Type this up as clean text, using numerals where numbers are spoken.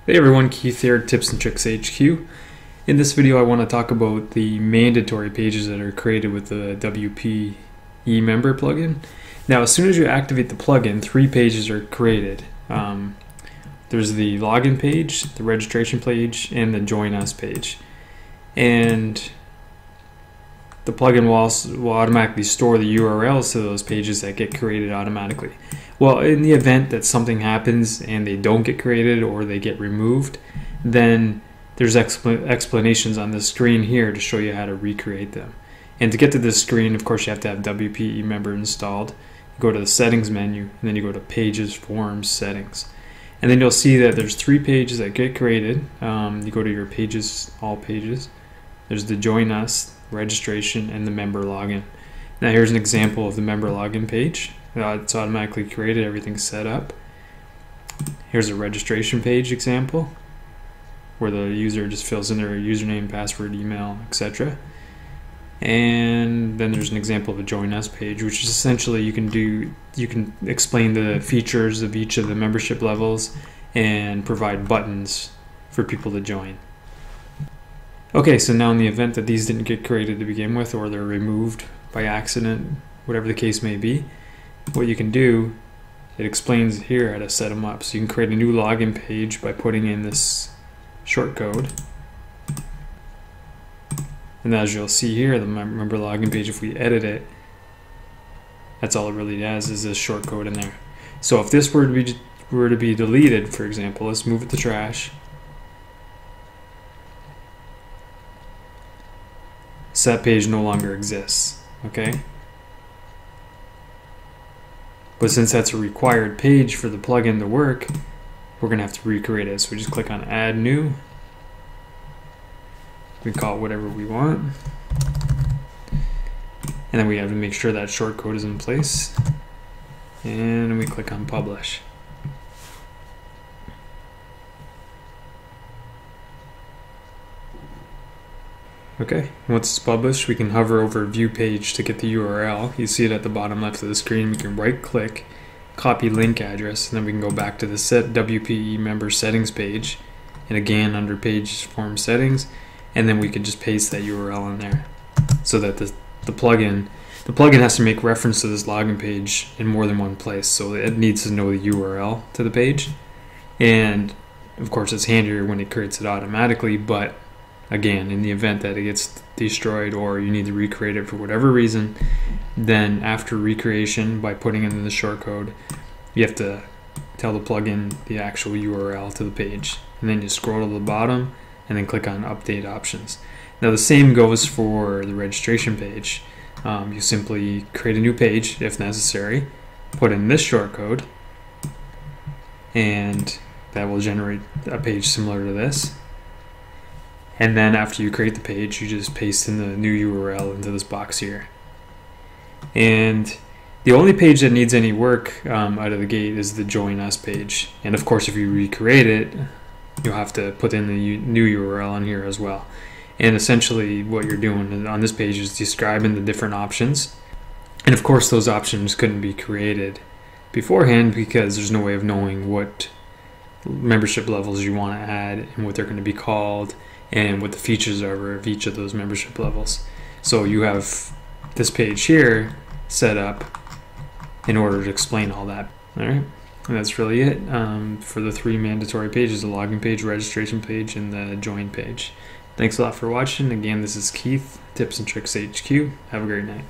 Hey everyone, Keith here, Tips and Tricks HQ. In this video I want to talk about the mandatory pages that are created with the WP eMember plugin. Now as soon as you activate the plugin, 3 pages are created. There's the login page, the registration page, and the join us page. And the plugin will automatically store the URLs to those pages that get created automatically. Well, in the event that something happens and they don't get created or they get removed, then there's explanations on the screen here to show you how to recreate them. And to get to this screen, of course, you have to have WP eMember installed. You go to the settings menu, and then you go to pages, forms, settings. And then you'll see that there's 3 pages that get created. You go to your pages, all pages. There's the join us, registration, and the member login. Now here's an example of the member login page. It's automatically created, everything's set up. Here's a registration page example where the user just fills in their username, password, email, etc. And then there's an example of a join us page, which is essentially you can explain the features of each of the membership levels and provide buttons for people to join. Okay, so now in the event that these didn't get created to begin with, or they're removed by accident, whatever the case may be, what you can do, it explains here how to set them up. So you can create a new login page by putting in this shortcode. And as you'll see here, the member login page, if we edit it, that's all it really does is this shortcode in there. So if this were to be deleted, for example, let's move it to trash. So that page no longer exists, okay? But since that's a required page for the plugin to work, we're gonna have to recreate it. So we just click on add new. We call it whatever we want. And then we have to make sure that shortcode is in place. And we click on publish. Okay, once it's published, we can hover over view page to get the URL. You see it at the bottom left of the screen. We can right click, copy link address, and then we can go back to the set WP eMember settings page, and again under page form settings, and then we can just paste that URL in there so that the plugin has to make reference to this login page in more than one place, so it needs to know the URL to the page. And of course it's handier when it creates it automatically, but again, in the event that it gets destroyed or you need to recreate it for whatever reason, then after recreation, by putting in the shortcode, you have to tell the plugin the actual URL to the page. And then you scroll to the bottom and then click on update options. Now the same goes for the registration page. You simply create a new page if necessary, put in this shortcode, and that will generate a page similar to this. And then after you create the page, you just paste in the new URL into this box here. And the only page that needs any work out of the gate is the join us page. And of course, if you recreate it, you'll have to put in the new URL on here as well. And essentially what you're doing on this page is describing the different options. And of course, those options couldn't be created beforehand because there's no way of knowing what membership levels you want to add and what they're going to be called and what the features are of each of those membership levels. So you have this page here set up in order to explain all that. Alright, and that's really it for the 3 mandatory pages: the login page, registration page, and the join page. Thanks a lot for watching. Again, this is Keith, Tips and Tricks HQ. Have a great night.